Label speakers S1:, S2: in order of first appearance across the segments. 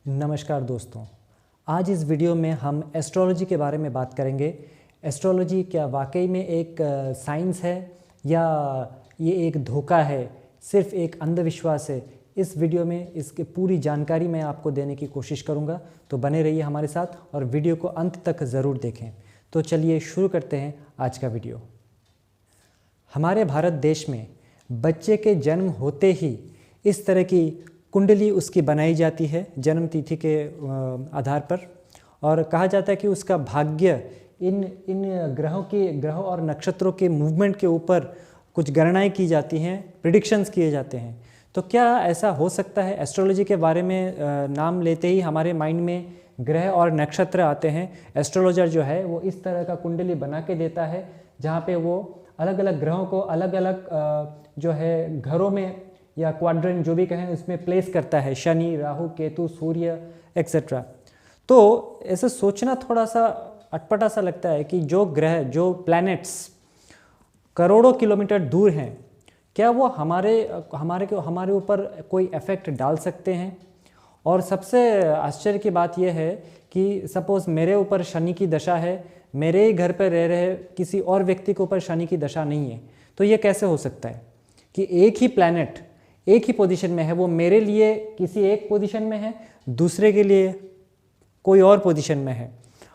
S1: नमस्कार दोस्तों, आज इस वीडियो में हम एस्ट्रोलॉजी के बारे में बात करेंगे। एस्ट्रोलॉजी क्या वाकई में एक साइंस है या ये एक धोखा है, सिर्फ एक अंधविश्वास है। इस वीडियो में इसकी पूरी जानकारी मैं आपको देने की कोशिश करूंगा, तो बने रहिए हमारे साथ और वीडियो को अंत तक ज़रूर देखें। तो चलिए शुरू करते हैं आज का वीडियो। हमारे भारत देश में बच्चे के जन्म होते ही इस तरह की कुंडली उसकी बनाई जाती है जन्म तिथि के आधार पर, और कहा जाता है कि उसका भाग्य इन ग्रहों और नक्षत्रों के मूवमेंट के ऊपर कुछ गणनाएं की जाती हैं, प्रिडिक्शंस किए जाते हैं। तो क्या ऐसा हो सकता है? एस्ट्रोलॉजी के बारे में नाम लेते ही हमारे माइंड में ग्रह और नक्षत्र आते हैं। एस्ट्रोलॉजर जो है वो इस तरह का कुंडली बना के देता है जहाँ पे वो अलग अलग ग्रहों को अलग अलग जो है घरों में या क्वाड्रेंट जो भी कहें उसमें प्लेस करता है, शनि, राहु, केतु, सूर्य एक्सेट्रा। तो ऐसे सोचना थोड़ा सा अटपटा सा लगता है कि जो ग्रह, जो प्लैनेट्स करोड़ों किलोमीटर दूर हैं, क्या वो हमारे ऊपर कोई इफेक्ट डाल सकते हैं? और सबसे आश्चर्य की बात यह है कि सपोज़ मेरे ऊपर शनि की दशा है, मेरे ही घर पर रह रहे किसी और व्यक्ति के ऊपर शनि की दशा नहीं है। तो ये कैसे हो सकता है कि एक ही प्लैनेट एक ही पोजीशन में है, वो मेरे लिए किसी एक पोजीशन में है, दूसरे के लिए कोई और पोजीशन में है,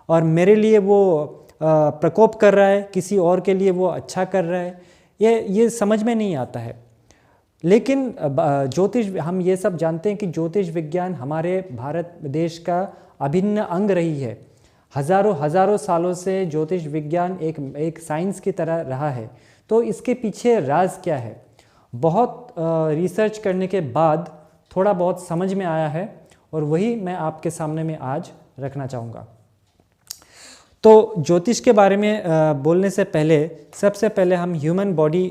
S1: और मेरे लिए वो प्रकोप कर रहा है, किसी और के लिए वो अच्छा कर रहा है। ये समझ में नहीं आता है। लेकिन ज्योतिष, हम ये सब जानते हैं कि ज्योतिष विज्ञान हमारे भारत देश का अभिन्न अंग रही है। हजारों सालों से ज्योतिष विज्ञान एक साइंस की तरह रहा है। तो इसके पीछे राज क्या है? बहुत रिसर्च करने के बाद थोड़ा बहुत समझ में आया है, और वही मैं आपके सामने में आज रखना चाहूँगा। तो ज्योतिष के बारे में बोलने से पहले सबसे पहले हम ह्यूमन बॉडी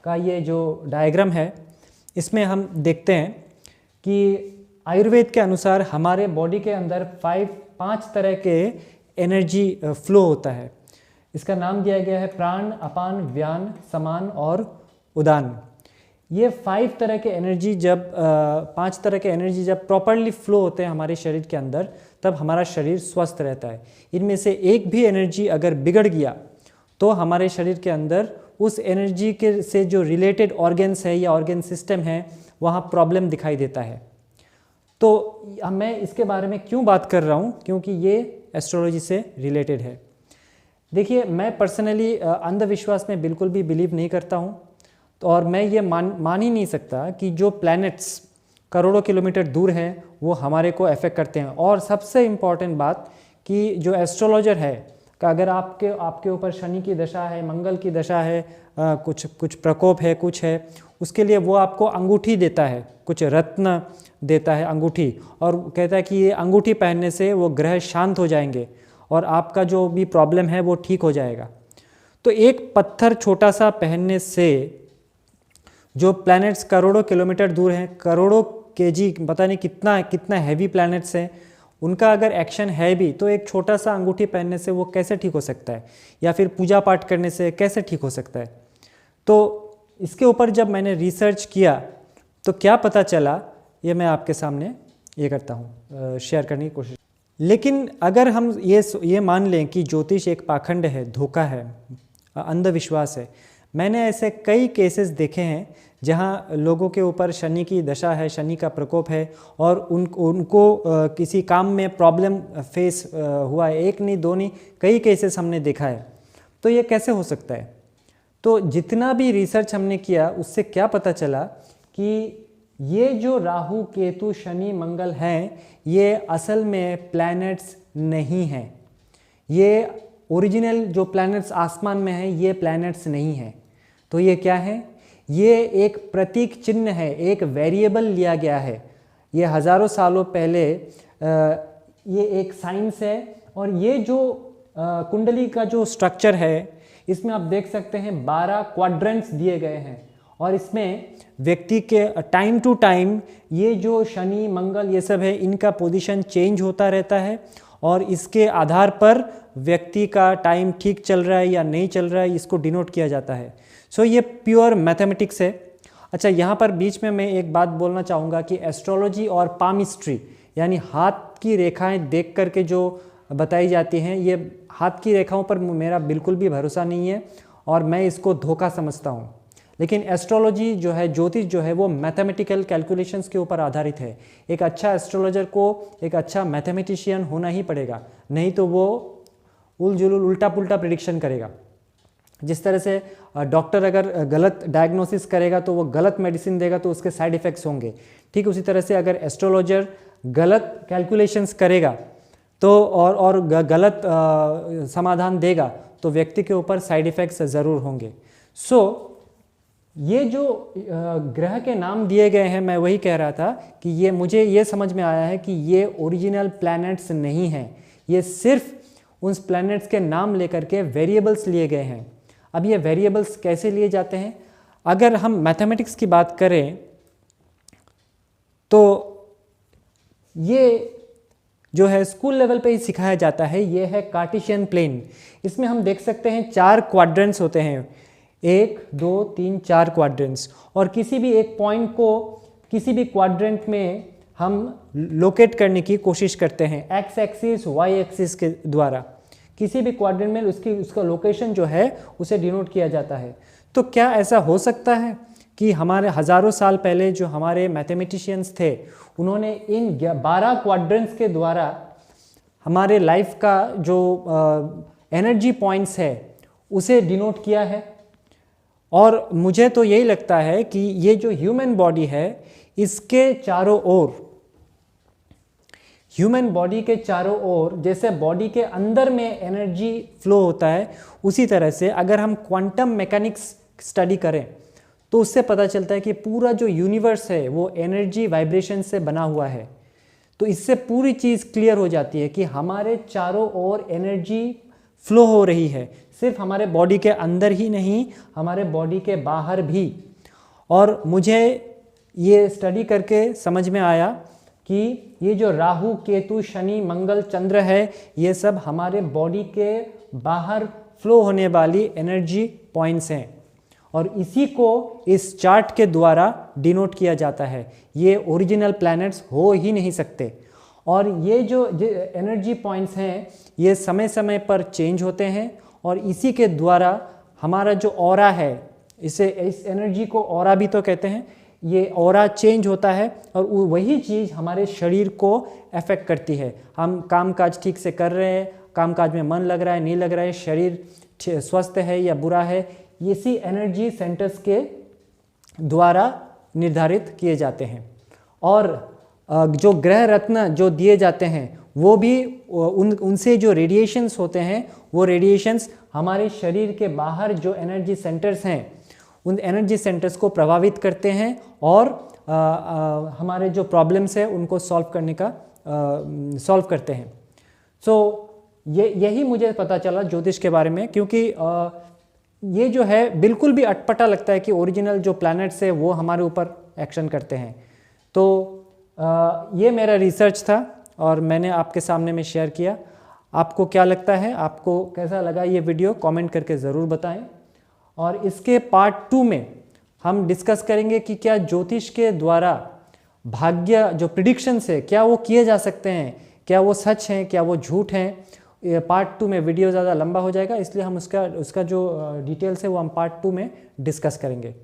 S1: का ये जो डायग्राम है, इसमें हम देखते हैं कि आयुर्वेद के अनुसार हमारे बॉडी के अंदर 5 तरह के एनर्जी फ्लो होता है। इसका नाम दिया गया है प्राण, अपान, व्यान, समान और उदान। ये 5 तरह के एनर्जी जब 5 तरह के एनर्जी जब प्रॉपरली फ्लो होते हैं हमारे शरीर के अंदर, तब हमारा शरीर स्वस्थ रहता है। इनमें से एक भी एनर्जी अगर बिगड़ गया तो हमारे शरीर के अंदर उस एनर्जी के से जो रिलेटेड ऑर्गन्स है या ऑर्गन सिस्टम है, वहाँ प्रॉब्लम दिखाई देता है। तो मैं इसके बारे में क्यों बात कर रहा हूँ? क्योंकि ये एस्ट्रोलॉजी से रिलेटेड है। देखिए, मैं पर्सनली अंधविश्वास में बिल्कुल भी बिलीव नहीं करता हूँ, तो और मैं ये मान ही नहीं सकता कि जो प्लैनेट्स करोड़ों किलोमीटर दूर हैं वो हमारे को अफेक्ट करते हैं। और सबसे इम्पॉर्टेंट बात कि जो एस्ट्रोलॉजर है कि अगर आपके ऊपर शनि की दशा है, मंगल की दशा है, कुछ प्रकोप है, कुछ है, उसके लिए वो आपको अंगूठी देता है, कुछ रत्न देता है अंगूठी, और कहता है कि ये अंगूठी पहनने से वो ग्रह शांत हो जाएंगे और आपका जो भी प्रॉब्लम है वो ठीक हो जाएगा। तो एक पत्थर छोटा सा पहनने से जो प्लैनेट्स करोड़ों किलोमीटर दूर हैं, करोड़ों केजी, पता नहीं कितना हैवी प्लैनेट्स हैं, उनका अगर एक्शन है भी, तो एक छोटा सा अंगूठी पहनने से वो कैसे ठीक हो सकता है? या फिर पूजा पाठ करने से कैसे ठीक हो सकता है? तो इसके ऊपर जब मैंने रिसर्च किया तो क्या पता चला, ये मैं आपके सामने ये करता हूँ, शेयर करने की कोशिश। लेकिन अगर हम ये मान लें कि ज्योतिष एक पाखंड है, धोखा है, अंधविश्वास है, मैंने ऐसे कई केसेस देखे हैं जहां लोगों के ऊपर शनि की दशा है, शनि का प्रकोप है, और उनको किसी काम में प्रॉब्लम फेस हुआ है। एक नहीं, दो नहीं, कई केसेस हमने देखा है। तो ये कैसे हो सकता है? तो जितना भी रिसर्च हमने किया उससे क्या पता चला कि ये जो राहु, केतु, शनि, मंगल हैं, ये असल में प्लैनेट्स नहीं हैं। ये ओरिजिनल जो प्लैनेट्स आसमान में हैं, ये प्लैनेट्स नहीं हैं। तो ये क्या है? ये एक प्रतीक चिन्ह है, एक वेरिएबल लिया गया है। ये हजारों सालों पहले ये एक साइंस है। और ये जो कुंडली का जो स्ट्रक्चर है, इसमें आप देख सकते हैं 12 क्वाड्रेंट्स दिए गए हैं, और इसमें व्यक्ति के टाइम टू टाइम ये जो शनि, मंगल, ये सब है, इनका पोजीशन चेंज होता रहता है, और इसके आधार पर व्यक्ति का टाइम ठीक चल रहा है या नहीं चल रहा है, इसको डिनोट किया जाता है। सो ये प्योर मैथमेटिक्स है। अच्छा, यहाँ पर बीच में मैं एक बात बोलना चाहूँगा कि एस्ट्रोलॉजी और पामिस्ट्री, यानी हाथ की रेखाएं देख करके जो बताई जाती हैं, ये हाथ की रेखाओं पर मेरा बिल्कुल भी भरोसा नहीं है और मैं इसको धोखा समझता हूँ। लेकिन एस्ट्रोलॉजी जो है, ज्योतिष जो है, वो मैथमेटिकल कैलकुलेशंस के ऊपर आधारित है। एक अच्छा एस्ट्रोलॉजर को एक अच्छा मैथमेटिशियन होना ही पड़ेगा, नहीं तो वो उलझुल उल्टा पुल्टा प्रिडिक्शन करेगा। जिस तरह से डॉक्टर अगर गलत डायग्नोसिस करेगा तो वो गलत मेडिसिन देगा तो उसके साइड इफ़ेक्ट्स होंगे। ठीक उसी तरह से अगर एस्ट्रोलॉजर गलत कैलकुलेशंस करेगा तो और गलत समाधान देगा तो व्यक्ति के ऊपर साइड इफ़ेक्ट्स ज़रूर होंगे। ये जो ग्रह के नाम दिए गए हैं, मैं वही कह रहा था कि ये मुझे ये समझ में आया है कि ये ओरिजिनल प्लैनेट्स नहीं हैं, ये सिर्फ उन प्लैनेट्स के नाम लेकर के वेरिएबल्स लिए गए हैं। अब ये वेरिएबल्स कैसे लिए जाते हैं? अगर हम मैथमेटिक्स की बात करें तो ये जो है स्कूल लेवल पे ही सिखाया जाता है। ये है कार्टेशियन प्लेन। इसमें हम देख सकते हैं 4 क्वाड्रेंट्स होते हैं, 1 2 3 4 क्वाड्रेंट्स, और किसी भी एक पॉइंट को किसी भी क्वाड्रेंट में हम लोकेट करने की कोशिश करते हैं एक्स एक्सिस वाई एक्सिस के द्वारा। किसी भी क्वाड्रेंट में उसका लोकेशन जो है उसे डिनोट किया जाता है। तो क्या ऐसा हो सकता है कि हमारे हज़ारों साल पहले जो हमारे मैथमेटिशियंस थे उन्होंने इन 12 क्वाड्रेंट्स के द्वारा हमारे लाइफ का जो एनर्जी पॉइंट्स है उसे डिनोट किया है? और मुझे तो यही लगता है कि ये जो ह्यूमन बॉडी है इसके चारों ओर, ह्यूमन बॉडी के चारों ओर जैसे बॉडी के अंदर में एनर्जी फ्लो होता है, उसी तरह से अगर हम क्वांटम मैकेनिक्स स्टडी करें तो उससे पता चलता है कि पूरा जो यूनिवर्स है वो एनर्जी वाइब्रेशन से बना हुआ है। तो इससे पूरी चीज़ क्लियर हो जाती है कि हमारे चारों ओर एनर्जी फ्लो हो रही है, सिर्फ हमारे बॉडी के अंदर ही नहीं, हमारे बॉडी के बाहर भी। और मुझे ये स्टडी करके समझ में आया कि ये जो राहु केतु शनि मंगल चंद्र है ये सब हमारे बॉडी के बाहर फ्लो होने वाली एनर्जी पॉइंट्स हैं और इसी को इस चार्ट के द्वारा डिनोट किया जाता है। ये ओरिजिनल प्लैनेट्स हो ही नहीं सकते। और ये जो एनर्जी पॉइंट्स हैं ये समय समय पर चेंज होते हैं और इसी के द्वारा हमारा जो ऑरा है, इस एनर्जी को ऑरा भी तो कहते हैं, ये ऑरा चेंज होता है और वही चीज़ हमारे शरीर को अफेक्ट करती है। हम कामकाज ठीक से कर रहे हैं, कामकाज में मन लग रहा है नहीं लग रहा है, शरीर स्वस्थ है या बुरा है, इसी एनर्जी सेंटर्स के द्वारा निर्धारित किए जाते हैं। और जो ग्रह रत्न जो दिए जाते हैं वो भी उनसे जो रेडिएशंस होते हैं वो रेडिएशंस हमारे शरीर के बाहर जो एनर्जी सेंटर्स हैं उन एनर्जी सेंटर्स को प्रभावित करते हैं और हमारे जो प्रॉब्लम्स है उनको सॉल्व करते हैं। यही मुझे पता चला ज्योतिष के बारे में, क्योंकि ये जो है बिल्कुल भी अटपटा लगता है कि ओरिजिनल जो प्लैनेट्स है वो हमारे ऊपर एक्शन करते हैं। तो ये मेरा रिसर्च था और मैंने आपके सामने में शेयर किया। आपको क्या लगता है, आपको कैसा लगा ये वीडियो, कमेंट करके ज़रूर बताएं। और इसके पार्ट 2 में हम डिस्कस करेंगे कि क्या ज्योतिष के द्वारा भाग्य जो प्रिडिक्शंस है क्या वो किए जा सकते हैं, क्या वो सच हैं, क्या वो झूठ हैं। पार्ट 2 में वीडियो ज़्यादा लंबा हो जाएगा, इसलिए हम उसका जो डिटेल्स है वो हम पार्ट 2 में डिस्कस करेंगे।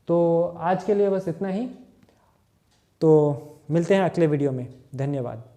S1: तो आज के लिए बस इतना ही, तो मिलते हैं अगले वीडियो में। धन्यवाद।